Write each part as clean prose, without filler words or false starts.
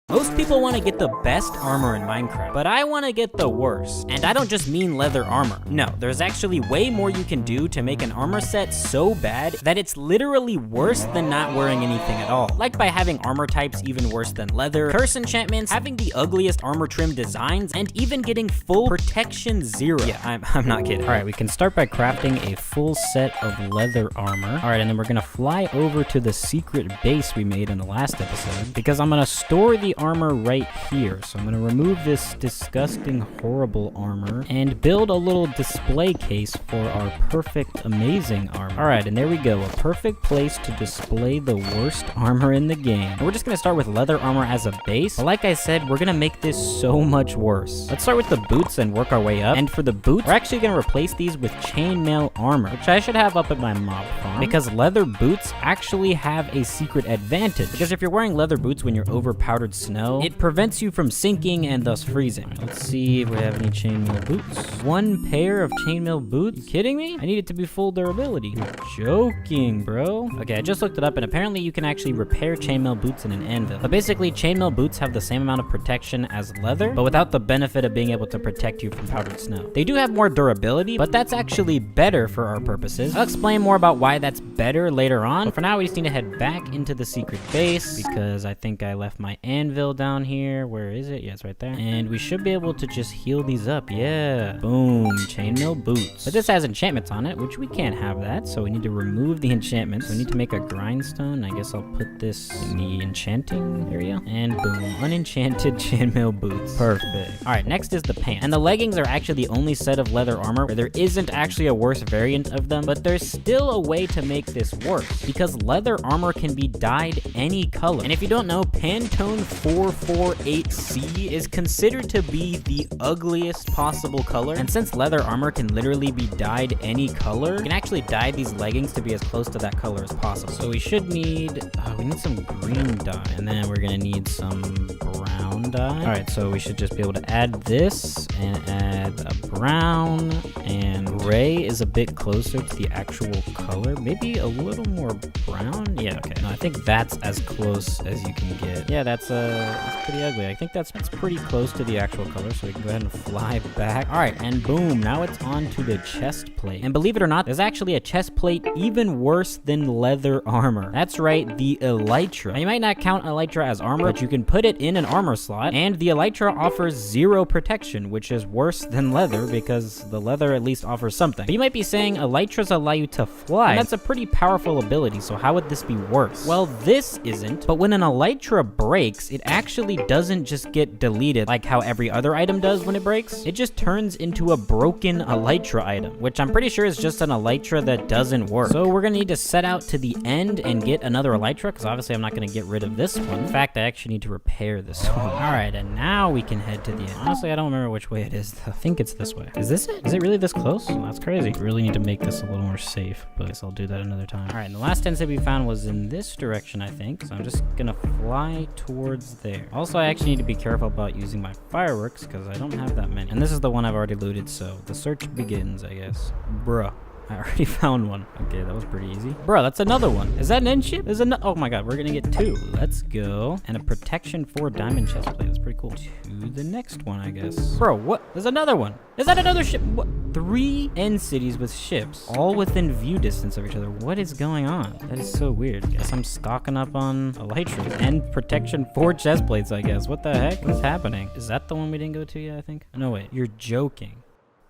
Most people want to get the best armor in Minecraft, but I want to get the worst. And I don't just mean leather armor. No, there's actually way more you can do to make an armor set so bad that it's literally worse than not wearing anything at all. Like by having armor types even worse than leather, curse enchantments, having the ugliest armor trim designs, and even getting full protection 0. Yeah, I'm not kidding. All right, we can start by crafting a full set of leather armor. All right, and then we're gonna fly over to the secret base we made in the last episode because I'm gonna store the armor right here. So I'm gonna remove this disgusting, horrible armor and build a little display case for our perfect, amazing armor. All right, and there we go, a perfect place to display the worst armor in the game. And we're just gonna start with leather armor as a base. But like I said, we're gonna make this so much worse. Let's start with the boots and work our way up. And for the boots, we're actually gonna replace these with chainmail armor, which I should have up at my mob farm, because leather boots actually have a secret advantage. Because if you're wearing leather boots when you're over powdered snow, it prevents you from sinking and thus freezing. Let's see if we have any chainmail boots. 1 pair of chainmail boots? You kidding me? I need it to be full durability. You're joking, bro. Okay, I just looked it up and apparently you can actually repair chainmail boots in an anvil. But basically, chainmail boots have the same amount of protection as leather, but without the benefit of being able to protect you from powdered snow. They do have more durability, but that's actually better for our purposes. I'll explain more about why that's better later on, but for now we just need to head back into the secret base because I think I left my anvil down here. Where is it? Yeah, it's right there. And we should be able to just heal these up. Yeah. Boom. Chainmail boots. But this has enchantments on it, which we can't have that, so we need to remove the enchantments. So we need to make a grindstone. I guess I'll put this in the enchanting area. And boom. Unenchanted chainmail boots. Perfect. Alright, next is the pants. And the leggings are actually the only set of leather armor where there isn't actually a worse variant of them, but there's still a way to make this work because leather armor can be dyed any color. And if you don't know, Pantone 448C is considered to be the ugliest possible color. And since leather armor can literally be dyed any color, you can actually dye these leggings to be as close to that color as possible. So we should need, we need some green dye, and then we're gonna need some brown dye. All right, so we should just be able to add this and add a brown, and gray is a bit closer to the actual color. Maybe a little more brown. Yeah, okay. No, I think that's as close as you can get. Yeah, that's pretty ugly. I think that's pretty close to the actual color, so we can go ahead and fly back. All right, and boom, now it's on to the chest plate. And believe it or not, there's actually a chest plate even worse than leather armor. That's right, the elytra. Now, you might not count elytra as armor, but you can put it in an armor slot, and the elytra offers 0 protection, which is worse than leather because the leather at least offers something. But you might be saying elytras allow you to fly, and that's a pretty powerful ability, so how would this be worse? Well, this isn't, but when an elytra breaks, it actually doesn't just get deleted like how every other item does when it breaks. It just turns into a broken elytra item, which I'm pretty sure is just an elytra that doesn't work. So we're gonna need to set out to the end and get another elytra, because obviously I'm not gonna get rid of this one. In fact, I actually need to repair this one. All right, and now we can head to the end. Honestly, I don't remember which way it is, though. I think it's this way. Is this it? Is it really this close? Well, that's crazy. We really need to make this a little more safe, but I guess I'll do that another time. All right, and the last tent that we found was in this direction, I think, so I'm just gonna fly towards there. Also, I actually need to be careful about using my fireworks because I don't have that many. And this is the one I've already looted, so the search begins, I guess. Bruh. I already found one. Okay, that was pretty easy. Bro, that's another one. Is that an end ship? There's oh my god, we're gonna get 2. Let's go. And a protection 4 diamond chest plate. That's pretty cool. To the next one, I guess. Bro, what? There's another one. Is that another ship? What? 3 end cities with ships, all within view distance of each other. What is going on? That is so weird. Guess I'm stocking up on elytras and protection 4 chest plates, I guess. What the heck is happening? Is that the one we didn't go to yet, I think? No, wait. You're joking.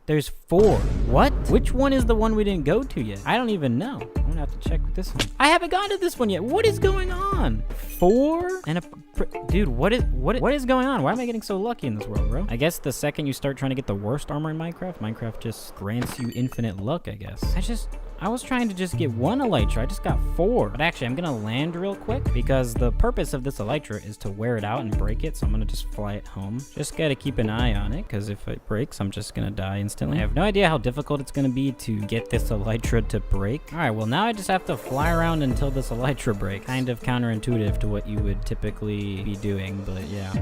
There's 4. What? Which one is the one we didn't go to yet? I don't even know. I'm gonna have to check with this one. I haven't gotten to this one yet. What is going on? 4 and a dude, what is going on? Why am I getting so lucky in this world, bro? I guess the second you start trying to get the worst armor in Minecraft just grants you infinite luck, I guess. I was trying to just get 1 elytra. I just got 4. But actually, I'm gonna land real quick because the purpose of this elytra is to wear it out and break it. So I'm gonna just fly it home. Just gotta keep an eye on it because if it breaks, I'm just gonna die instantly. I have no idea how difficult it's gonna be to get this elytra to break. All right, well now I just have to fly around until this elytra breaks. Kind of counterintuitive to what you would typically be doing, but yeah.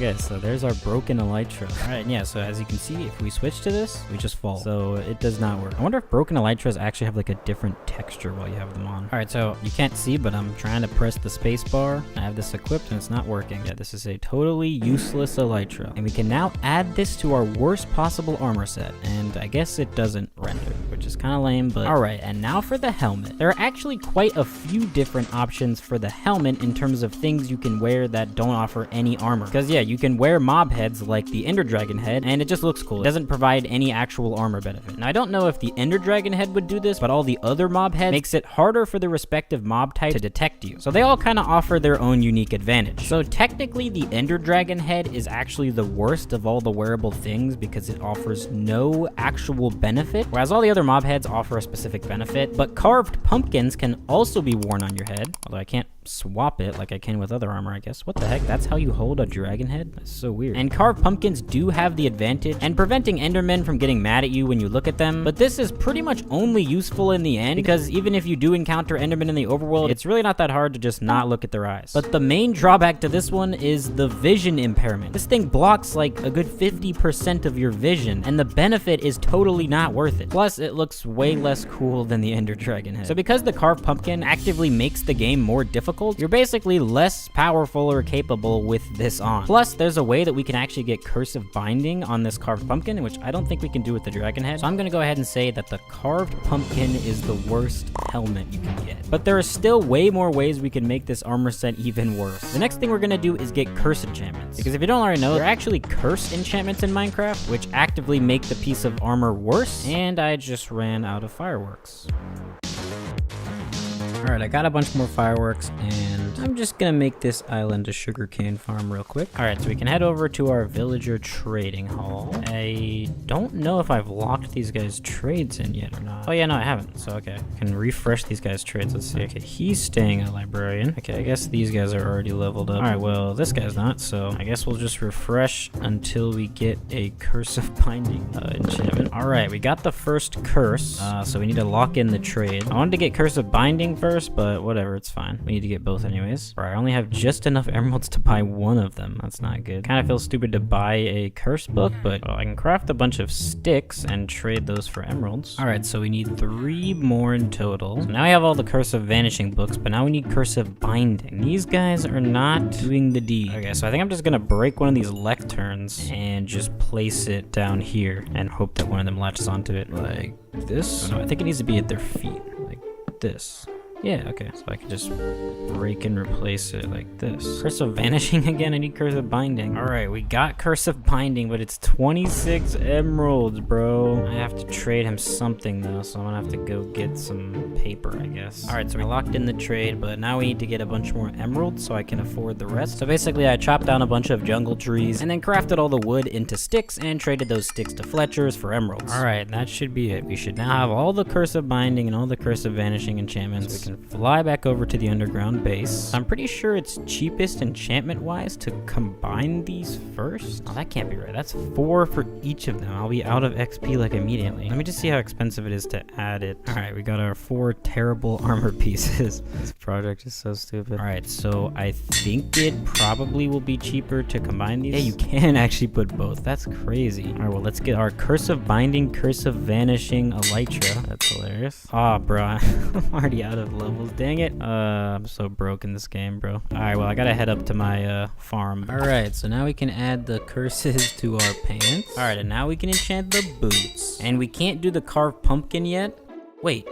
Okay, so there's our broken elytra. All right, yeah, so as you can see, if we switch to this, we just fall. So it does not work. I wonder if broken elytras actually have like a different texture while you have them on. All right, so you can't see, but I'm trying to press the space bar. I have this equipped and it's not working. Yeah, this is a totally useless elytra. And we can now add this to our worst possible armor set. And I guess it doesn't render, which is kind of lame, but all right. And now for the helmet. There are actually quite a few different options for the helmet in terms of things you can wear that don't offer any armor. Because yeah, you can wear mob heads like the Ender Dragon head, and it just looks cool. It doesn't provide any actual armor benefit. Now I don't know if the Ender Dragon head would do this, but all the other mob heads makes it harder for the respective mob type to detect you. So they all kind of offer their own unique advantage. So technically the Ender Dragon head is actually the worst of all the wearable things because it offers no actual benefit, whereas all the other mob heads offer a specific benefit. But carved pumpkins can also be worn on your head, although I can't swap it like I can with other armor, I guess. What the heck? That's how you hold a dragon head? That's so weird. And carved pumpkins do have the advantage and preventing endermen from getting mad at you when you look at them, but this is pretty much only useful in the end because even if you do encounter endermen in the overworld, it's really not that hard to just not look at their eyes. But the main drawback to this one is the vision impairment. This thing blocks like a good 50% of your vision, and the benefit is totally not worth it. Plus, it looks way less cool than the Ender Dragon head. So because the carved pumpkin actively makes the game more difficult, you're basically less powerful or capable with this on. Plus, there's a way that we can actually get cursive binding on this carved pumpkin, which I don't think we can do with the dragon head. So I'm gonna go ahead and say that the carved pumpkin is the worst helmet you can get. But there are still way more ways we can make this armor set even worse. The next thing we're gonna do is get curse enchantments. Because if you don't already know, there are actually curse enchantments in Minecraft, which actively make the piece of armor worse. And I just ran out of fireworks. Alright, I got a bunch more fireworks, and I'm just gonna make this island a sugarcane farm real quick. Alright, so we can head over to our villager trading hall. I don't know if I've locked these guys' trades in yet or not. Oh yeah, no, I haven't. So okay, I can refresh these guys' trades. Let's see. Okay, he's staying a librarian. Okay, I guess these guys are already leveled up. Alright, well, this guy's not, so I guess we'll just refresh until we get a cursive binding enchantment. Alright, we got the first curse, so we need to lock in the trade. I wanted to get cursive binding first, but whatever, it's fine. We need to get both anyways. Alright, I only have just enough emeralds to buy one of them. That's not good. Kind of feels stupid to buy a curse book, but well, I can craft a bunch of sticks and trade those for emeralds. Alright, so we need 3 more in total. So now we have all the cursive vanishing books, but now we need cursive binding. These guys are not doing the deed. Okay, so I think I'm just gonna break one of these lecterns and just place it down here and hope that one of them latches onto it like this. Oh, no, I think it needs to be at their feet, like this. Yeah, okay, so I can just break and replace it like this. Cursive vanishing again, I need cursive binding. All right, we got cursive binding, but it's 26 emeralds, bro. I have to trade him something though, so I'm gonna have to go get some paper, I guess. All right, so we locked in the trade, but now we need to get a bunch more emeralds so I can afford the rest. So basically, I chopped down a bunch of jungle trees and then crafted all the wood into sticks and traded those sticks to Fletchers for emeralds. All right, that should be it. We should now have all the cursive binding and all the cursive vanishing enchantments. We can fly back over to the underground base. I'm pretty sure it's cheapest enchantment wise to combine these first. Oh, that can't be right. That's 4 for each of them. I'll be out of XP like immediately. Let me just see how expensive it is to add it. All right, we got our 4 terrible armor pieces. This project is so stupid. All right, so I think it probably will be cheaper to combine these. Yeah, you can actually put both. That's crazy. All right, well, let's get our cursive binding, cursive vanishing elytra. That's hilarious. Ah, bro, I'm already out of levels. Dang it. I'm so broke in this game, bro. Alright, well, I gotta head up to my farm. Alright, so now we can add the curses to our pants. Alright, and now we can enchant the boots. And we can't do the carved pumpkin yet. Wait.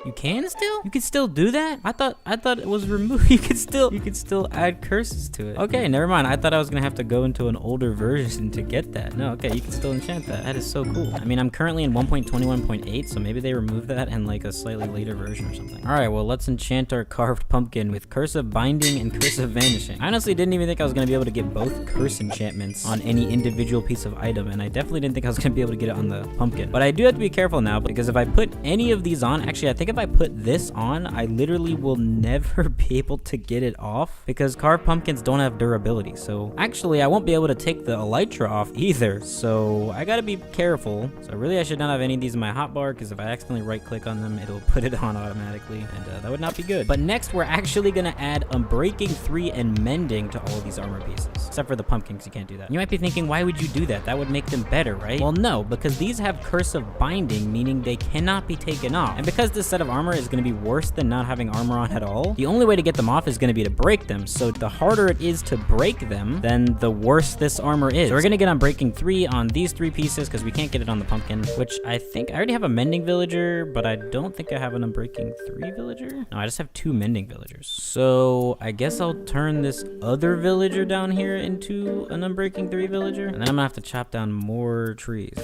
You can still? You can still do that? I thought it was removed. You could still add curses to it. Okay, never mind. I thought I was gonna have to go into an older version to get that. No, okay, you can still enchant that. That is so cool. I mean, I'm currently in 1.21.8, so maybe they removed that in like a slightly later version or something. All right, well, let's enchant our carved pumpkin with cursive binding and cursive vanishing. I honestly didn't even think I was gonna be able to get both curse enchantments on any individual piece of item, and I definitely didn't think I was gonna be able to get it on the pumpkin. But I do have to be careful now, because if I put any of these on, actually, I think if I put this on, I literally will never be able to get it off because carved pumpkins don't have durability. So actually, I won't be able to take the elytra off either. So I gotta be careful. So really, I should not have any of these in my hotbar because if I accidentally right click on them, it'll put it on automatically, and that would not be good. But next, we're actually gonna add Unbreaking 3 and Mending to all of these armor pieces, except for the pumpkins. You can't do that. You might be thinking, why would you do that? That would make them better, right? Well, no, because these have Curse of Binding, meaning they cannot be taken off. And because this set of armor is gonna be worse than not having armor on at all, the only way to get them off is gonna be to break them. So the harder it is to break them, then the worse this armor is. So we're gonna get Unbreaking 3 on these 3 pieces because we can't get it on the pumpkin, which I think I already have a Mending villager, but I don't think I have an Unbreaking 3 villager. No, I just have 2 Mending villagers. So I guess I'll turn this other villager down here into an Unbreaking 3 villager, and then I'm gonna have to chop down more trees.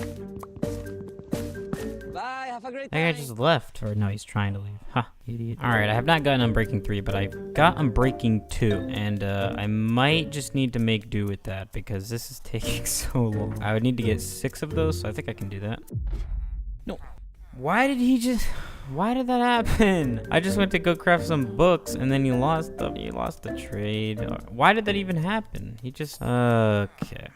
Bye, have a great That time. guy just left. Or no, he's trying to leave. Ha, idiot. Alright, I have not gotten Unbreaking 3, but I've got Unbreaking 2. And I might just need to make do with that because this is taking so long. I would need to get 6 of those, so I think I can do that. No. Why did that happen? I just went to go craft some books and then you lost the trade. Why did that even happen? He just, okay.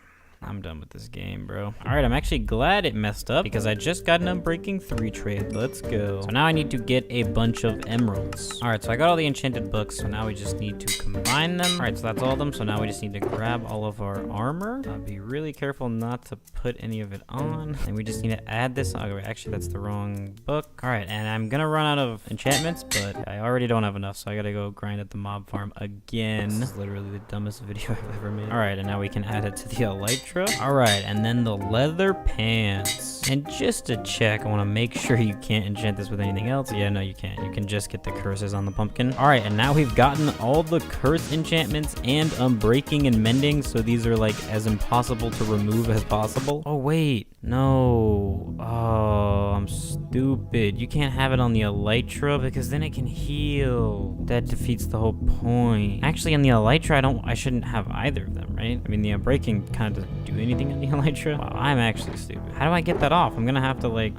I'm done with this game, bro. All right, I'm actually glad it messed up because I just got an Unbreaking 3 trade. Let's go. So now I need to get a bunch of emeralds. All right, so I got all the enchanted books, so now we just need to combine them. All right, so that's all of them. So now we just need to grab all of our armor. Be really careful not to put any of it on. And we just need to add this. Oh, wait, actually, that's the wrong book. All right, and I'm gonna run out of enchantments, but I already don't have enough, so I gotta go grind at the mob farm again. This is literally the dumbest video I've ever made. All right, and now we can add it to the elytra. Alright, and then the leather pants. And just to check, I want to make sure you can't enchant this with anything else. Yeah, no, you can't. You can just get the curses on the pumpkin. Alright, and now we've gotten all the curse enchantments and Unbreaking and Mending, so these are like as impossible to remove as possible. Oh, wait. No. Oh, I'm stupid. You can't have it on the elytra because then it can heal. That defeats the whole point. Actually, on the elytra, I shouldn't have either of them, right? I mean, the Unbreaking kind of doesn't do anything on the elytra. Wow, I'm actually stupid. How do I get that off? I'm gonna have to like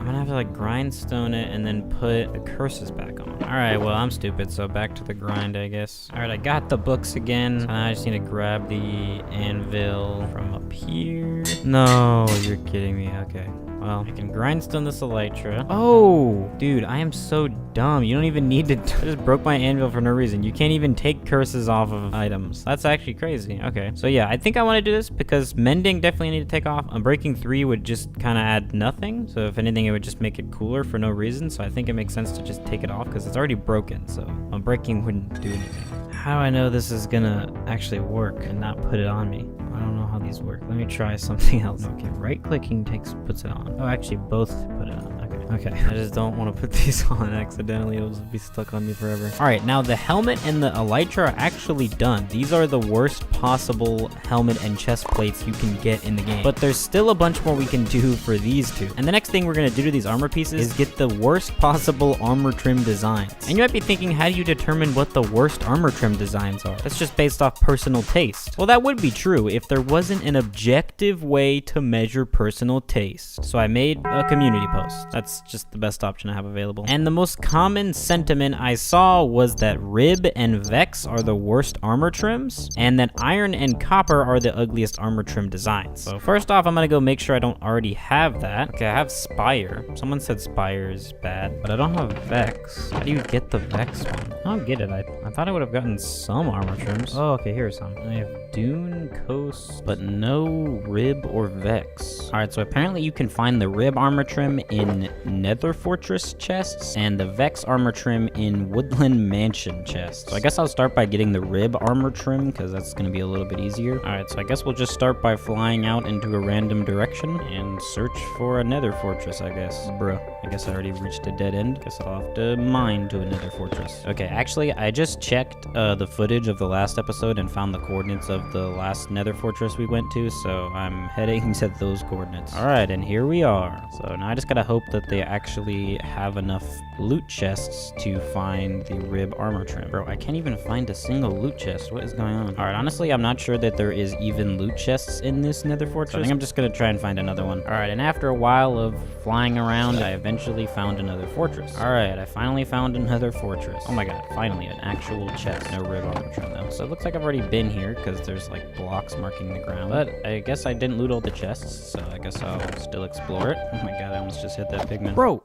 grindstone it and then put the curses back on. All right, well, I'm stupid, so back to the grind, I guess. All right, I got the books again. So now I just need to grab the anvil from up here. No, you're kidding me. Okay. Well, I can grindstone this elytra. Oh, dude, I am so dumb. You don't even need to. I just broke my anvil for no reason. You can't even take curses off of items. That's actually crazy. Okay, so yeah, I think I want to do this because Mending definitely need to take off. Unbreaking 3 would just kind of add nothing. So if anything, it would just make it cooler for no reason. So I think it makes sense to just take it off because it's already broken. So Unbreaking wouldn't do anything. How do I know this is gonna actually work and not put it on me? I don't know how these work. Let me try something else. Okay, right clicking puts it on. Oh, actually both put it on. Okay. I just don't want to put these on accidentally. It'll just be stuck on me forever. All right, now the helmet and the elytra are actually done. These are the worst possible helmet and chest plates you can get in the game. But there's still a bunch more we can do for these two. And the next thing we're gonna do to these armor pieces is get the worst possible armor trim designs. And you might be thinking, how do you determine what the worst armor trim designs are? That's just based off personal taste. Well, that would be true if there wasn't an objective way to measure personal taste. So I made a community post. That's just the best option I have available. And the most common sentiment I saw was that Rib and Vex are the worst armor trims, and that Iron and Copper are the ugliest armor trim designs. So first off, I'm gonna go make sure I don't already have that. Okay, I have Spire. Someone said Spire is bad, but I don't have Vex. How do you get the Vex one? I don't get it. I thought I would have gotten some armor trims. Oh, okay, here's some. I have Dune, Coast, but no Rib or Vex. All right, so apparently you can find the Rib armor trim in Nether Fortress chests and the Vex armor trim in Woodland Mansion chests. So I guess I'll start by getting the Rib armor trim because that's going to be a little bit easier. All right, so I guess we'll just start by flying out into a random direction and search for a Nether Fortress, I guess. Bruh, I guess I already reached a dead end. Guess I'll have to mine to a Nether Fortress. Okay, actually, I just checked the footage of the last episode and found the coordinates of the last Nether Fortress we went to, so I'm heading to those coordinates. All right, and here we are. So now I just gotta hope that they actually have enough loot chests to find the Rib armor trim. Bro, I can't even find a single loot chest. What is going on? All right, honestly, I'm not sure that there is even loot chests in this Nether Fortress. So I think I'm just gonna try and find another one. All right, and after a while of flying around, I eventually eventually found another fortress. Alright, I finally found another fortress. Oh my god, finally, an actual chest. No rib armor trim though. So it looks like I've already been here, because there's like blocks marking the ground. But I guess I didn't loot all the chests, so I guess I'll still explore it. Oh my god, I almost just hit that pigman. Bro!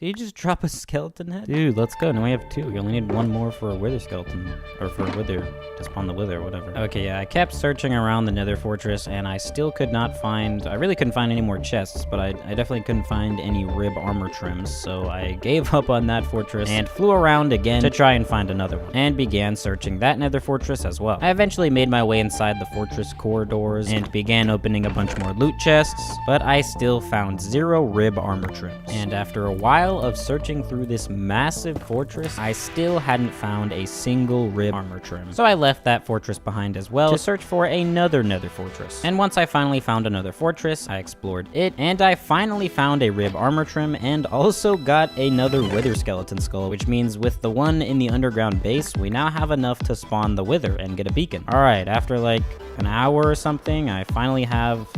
Did you just drop a skeleton head? Dude, let's go. Now we have 2. We only need 1 more for a wither skeleton. Or for a wither. To spawn the wither, whatever. Okay, yeah, I kept searching around the nether fortress, and I still could not find... I really couldn't find any more chests, but I definitely couldn't find any rib armor trims, so I gave up on that fortress and flew around again to try and find another one, and began searching that nether fortress as well. I eventually made my way inside the fortress corridors and began opening a bunch more loot chests, but I still found 0 rib armor trims. And after a while of searching through this massive fortress, I still hadn't found a single rib armor trim. So I left that fortress behind as well to search for another nether fortress. And once I finally found another fortress, I explored it, and I finally found a rib armor trim and also got another wither skeleton skull, which means with the one in the underground base, we now have enough to spawn the wither and get a beacon. Alright, after like an hour or something, I finally have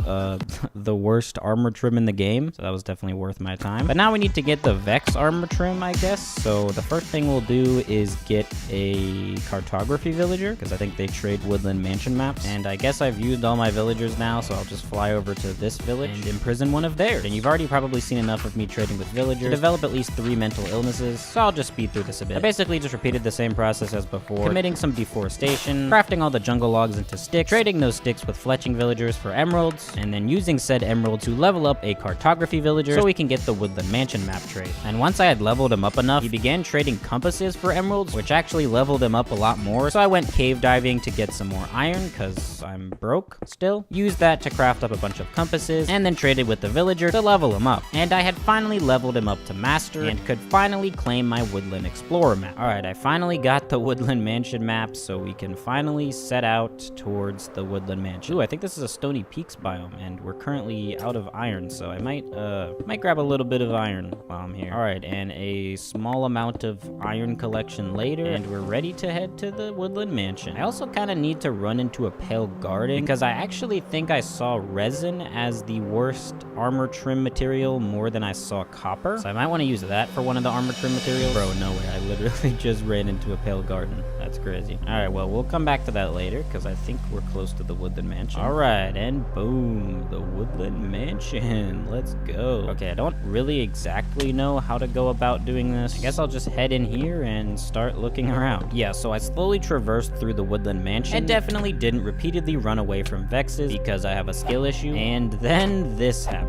the worst armor trim in the game, so that was definitely worth my time. But now we need to get the Vex armor trim, I guess. So the first thing we'll do is get a cartography villager, because I think they trade woodland mansion maps. And I guess I've used all my villagers now, so I'll just fly over to this village and imprison one of theirs. And you've already probably seen enough of me trading with villagers to develop at least 3 mental illnesses, so I'll just speed through this a bit. I basically just repeated the same process as before, committing some deforestation, crafting all the jungle logs into sticks, trading those sticks with fletching villagers for emeralds, and then using said emerald to level up a cartography villager so we can get the woodland mansion map trade. And once I had leveled him up enough, he began trading compasses for emeralds, which actually leveled him up a lot more. So I went cave diving to get some more iron, because I'm broke still. Used that to craft up a bunch of compasses, and then traded with the villager to level him up. And I had finally leveled him up to master, and could finally claim my woodland explorer map. Alright, I finally got the woodland mansion map, so we can finally set out towards the woodland mansion. Ooh, I think this is a Stony Peaks biome, and we're currently out of iron, so I might grab a little bit of iron while I'm here. Alright, and a small amount of iron collection later, and we're ready to head to the woodland mansion. I also kind of need to run into a pale garden, because I actually think I saw resin as the worst armor trim material more than I saw copper, so I might want to use that for one of the armor trim materials. Bro, no way, I literally just ran into a pale garden. That's crazy. Alright, well, we'll come back to that later, because I think we're close to the woodland mansion. Alright, and boom, the woodland mansion. Let's go. Okay, I don't really exactly know how to go about doing this. I guess I'll just head in here and start looking around. Yeah, so I slowly traversed through the woodland mansion and definitely didn't repeatedly run away from Vexes because I have a skill issue, and then this happened.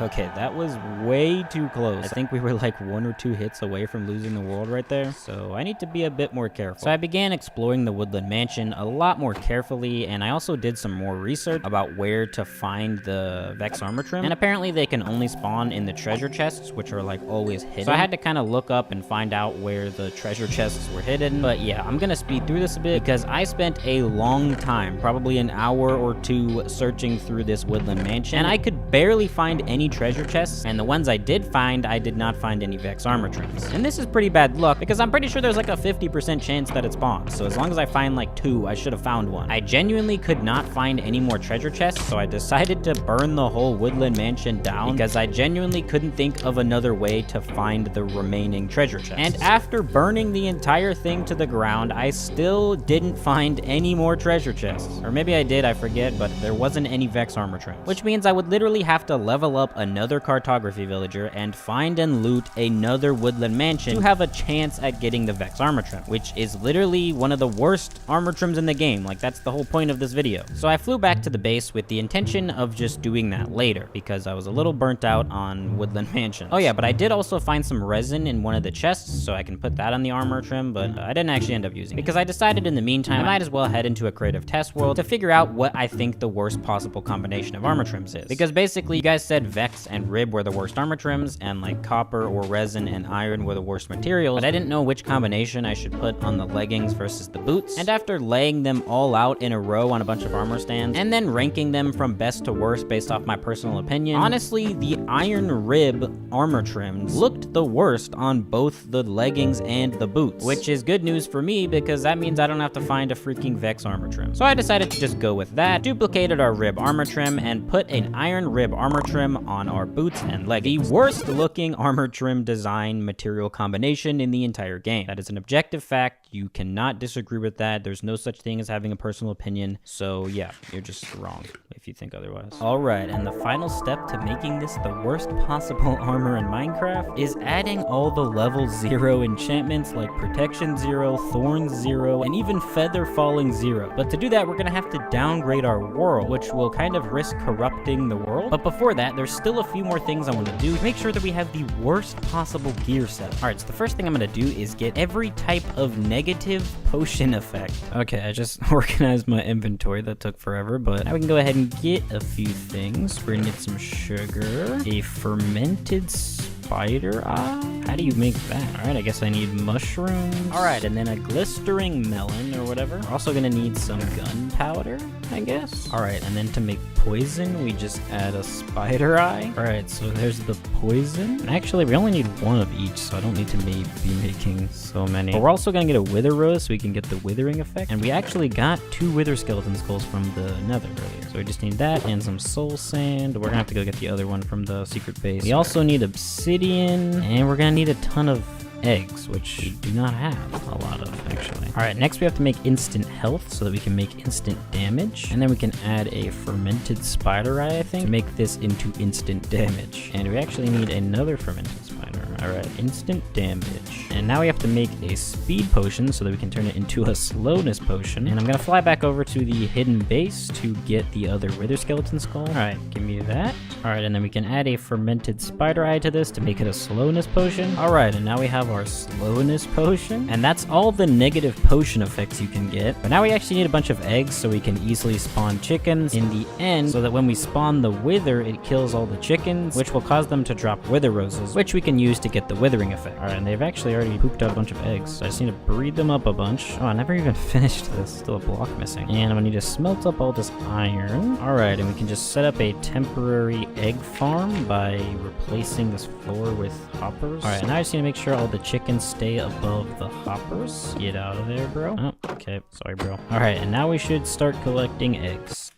Okay, that was way too close. I think we were like 1 or 2 hits away from losing the world right there, so I need to be a bit more careful. So I began exploring the woodland mansion a lot more carefully, and I also did some more research about where to find the Vex armor trim, and apparently they can only spawn in the treasure chests, which are like always hidden. So I had to kind of look up and find out where the treasure chests were hidden. But yeah, I'm gonna speed through this a bit because I spent a long time, probably an hour or 2, searching through this woodland mansion, and I could barely find any treasure chests, and the ones I did find, I did not find any Vex armor trims. And this is pretty bad luck because I'm pretty sure there's like a 50% chance that it spawns, so as long as I find like 2, I should have found one. I genuinely could not find any more treasure chests, so I decided to burn the whole woodland mansion down because I genuinely couldn't think of another way to find the remaining treasure chests. And after burning the entire thing to the ground, I still didn't find any more treasure chests. Or maybe I did, I forget, but there wasn't any Vex armor trims, which means I would literally have to level up another cartography villager and find and loot another woodland mansion to have a chance at getting the Vex armor trim, which is literally one of the worst armor trims in the game. Like, that's the whole point of this video. So I flew back to the base with the intention of just doing that later because I was a little burnt out on woodland mansions. Oh yeah, but I did also find some resin in one of the chests, so I can put that on the armor trim, but I didn't actually end up using it because I decided in the meantime I might as well head into a creative test world to figure out what I think the worst possible combination of armor trims is. Because basically you guys said Vex Vex and Rib were the worst armor trims, and like Copper or Resin and Iron were the worst materials, but I didn't know which combination I should put on the leggings versus the boots. And after laying them all out in a row on a bunch of armor stands, and then ranking them from best to worst based off my personal opinion, honestly, the Iron Rib armor trims looked the worst on both the leggings and the boots, which is good news for me because that means I don't have to find a freaking Vex armor trim. So I decided to just go with that, duplicated our Rib armor trim, and put an Iron Rib armor trim on our boots and leggings. The worst looking armor trim design material combination in the entire game. That is an objective fact. You cannot disagree with that. There's no such thing as having a personal opinion. So yeah, you're just wrong if you think otherwise. All right, and the final step to making this the worst possible armor in Minecraft is adding all the level 0 enchantments like Protection 0, Thorns 0, and even Feather Falling 0. But to do that, we're gonna have to downgrade our world, which will kind of risk corrupting the world. But before that, there's still a few more things I want to do to make sure that we have the worst possible gear setup. All right, so the first thing I'm gonna do is get every type of negative potion effect. Okay, I just organized my inventory. That took forever, but now we can go ahead and get a few things. We're gonna get some sugar, a fermented spider eye. How do you make that? All right, I guess I need mushrooms. All right, and then a glistering melon or whatever. We're also gonna need some gunpowder, I guess. All right, and then to make poison, we just add a spider eye. All right, so there's the poison. And actually, we only need one of each, so I don't need to be making so many. But we're also gonna get a wither rose so we can get the withering effect. And we actually got 2 wither skeleton skulls from the nether earlier. So we just need that and some soul sand. We're gonna have to go get the other one from the secret base. We also need obsidian, and we're gonna need a ton of eggs, which we do not have a lot of, actually. All right, next we have to make instant health so that we can make instant damage. And then we can add a fermented spider eye, I think, to make this into instant damage. And we actually need another fermented spider. All right, instant damage. And now we have to make a speed potion so that we can turn it into a slowness potion. And I'm gonna fly back over to the hidden base to get the other wither skeleton skull. All right, give me that. All right, and then we can add a fermented spider eye to this to make it a slowness potion. All right, and now we have our slowness potion. And that's all the negative potion effects you can get. But now we actually need a bunch of eggs so we can easily spawn chickens in the end, so that when we spawn the wither, it kills all the chickens, which will cause them to drop wither roses, which we can use to get the withering effect. All right, and they've actually already pooped out a bunch of eggs. So I just need to breed them up a bunch. Oh, I never even finished this. Still a block missing. And I'm gonna need to smelt up all this iron. All right, and we can just set up a temporary egg farm by replacing this floor with hoppers. All right, and now I just need to make sure all the chickens stay above the hoppers. Get out of there, bro. Oh, okay. Sorry, bro. All right, and now we should start collecting eggs.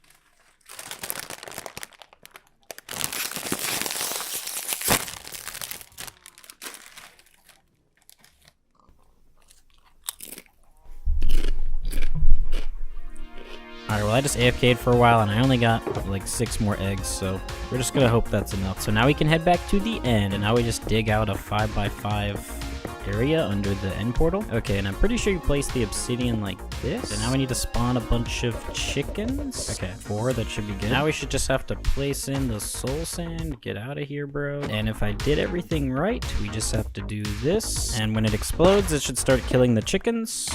Alright, well I just AFK'd for a while and I only got like 6 more eggs, so we're just gonna hope that's enough. So now we can head back to the end, and now we just dig out a 5x5 area under the end portal. Okay, and I'm pretty sure you place the obsidian like this. And now we need to spawn a bunch of chickens. Okay, 4, that should be good. Now we should just have to place in the soul sand. Get out of here, bro. And if I did everything right, we just have to do this. And when it explodes, it should start killing the chickens.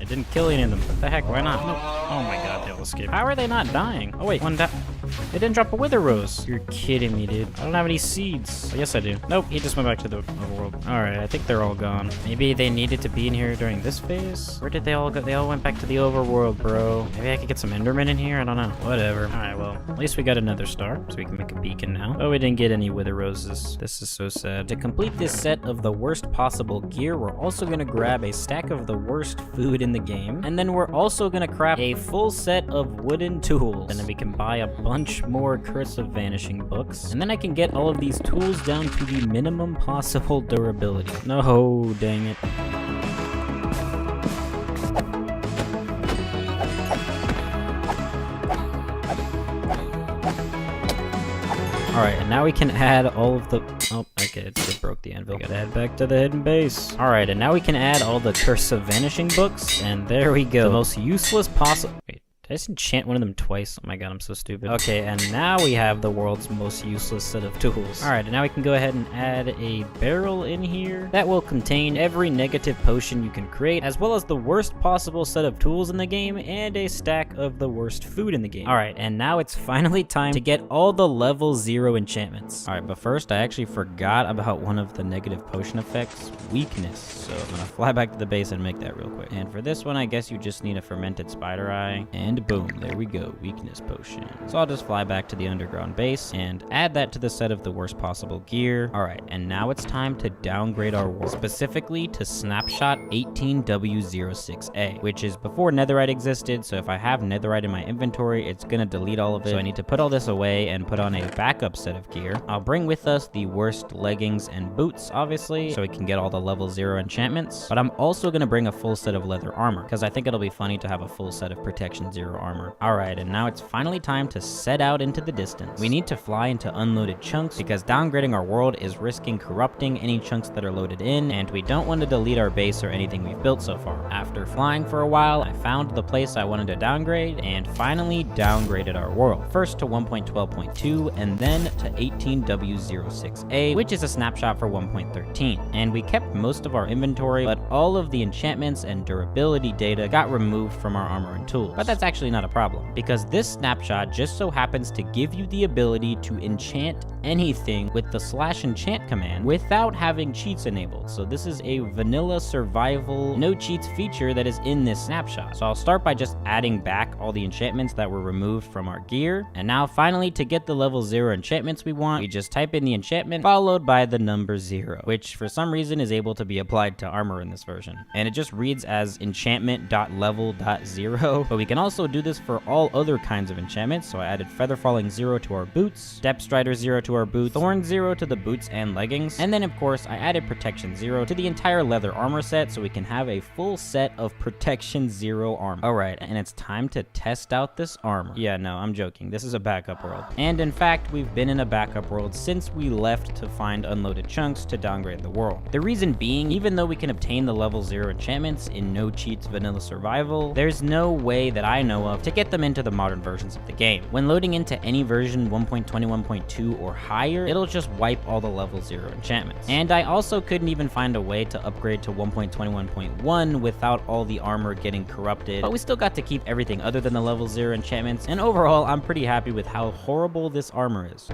It didn't kill any of them. What the heck? Why not? No. Oh my god, they'll escape. How are they not dying? Oh wait, one died. They didn't drop a wither rose. You're kidding me, dude. I don't have any seeds. Oh, yes, I do. Nope, he just went back to the overworld. Alright, I think they're all gone. Maybe they needed to be in here during this phase? Where did they all go? They all went back to the overworld, bro. Maybe I could get some endermen in here? I don't know. Whatever. Alright, well, at least we got another star, so we can make a beacon now. Oh, we didn't get any wither roses. This is so sad. To complete this set of the worst possible gear, we're also gonna grab a stack of the worst food in the game, and then we're also gonna craft a full set of wooden tools, and then we can buy a bunch more Curse of Vanishing books, and then I can get all of these tools down to the minimum possible durability. No, dang it. Alright, and now we can add all of the... Oh, okay, it just broke the anvil. Gotta head back to the hidden base. Alright, and now we can add all the Curse of Vanishing books, and there we go. The most useless possible... Wait, Did I just enchant one of them twice? Oh my god, I'm so stupid. Okay, and now we have the world's most useless set of tools. Alright, and now we can go ahead and add a barrel in here that will contain every negative potion you can create, as well as the worst possible set of tools in the game, and a stack of the worst food in the game. Alright, and now it's finally time to get all the level 0 enchantments. Alright, but first, I actually forgot about one of the negative potion effects, weakness. So I'm gonna fly back to the base and make that real quick. And for this one, I guess you just need a fermented spider eye, and boom, there we go, weakness potion. So I'll just fly back to the underground base and add that to the set of the worst possible gear. All right, and now it's time to downgrade our world, specifically to snapshot 18W06A, which is before netherite existed. So if I have netherite in my inventory, it's gonna delete all of it. So I need to put all this away and put on a backup set of gear. I'll bring with us the worst leggings and boots, obviously, so we can get all the level 0 enchantments. But I'm also gonna bring a full set of leather armor, because I think it'll be funny to have a full set of protection 0 armor. Alright, and now it's finally time to set out into the distance. We need to fly into unloaded chunks, because downgrading our world is risking corrupting any chunks that are loaded in, and we don't want to delete our base or anything we've built so far. After flying for a while, I found the place I wanted to downgrade, and finally downgraded our world. First to 1.12.2, and then to 18W06A, which is a snapshot for 1.13. And we kept most of our inventory, but all of the enchantments and durability data got removed from our armor and tools. But that's actually not a problem, because this snapshot just so happens to give you the ability to enchant anything with the /enchant command without having cheats enabled. So this is a vanilla survival no cheats feature that is in this snapshot. So I'll start by just adding back all the enchantments that were removed from our gear. And now finally, to get the level 0 enchantments we want, we just type in the enchantment followed by the number 0, which for some reason is able to be applied to armor in this version. And it just reads as enchantment.level.0, but we can also do this for all other kinds of enchantments. So I added feather falling 0 to our boots, depth strider 0 to our boots, thorn 0 to the boots and leggings, and then of course I added protection 0 to the entire leather armor set, so we can have a full set of protection 0 armor. Alright, and it's time to test out this armor. Yeah, no, I'm joking. This is a backup world. And in fact, we've been in a backup world since we left to find unloaded chunks to downgrade the world. The reason being, even though we can obtain the level 0 enchantments in no cheats vanilla survival, there's no way that I know of to get them into the modern versions of the game. When loading into any version 1.21.2 or higher, it'll just wipe all the level 0 enchantments. And I also couldn't even find a way to upgrade to 1.21.1 without all the armor getting corrupted, but we still got to keep everything other than the level 0 enchantments, and overall I'm pretty happy with how horrible this armor is.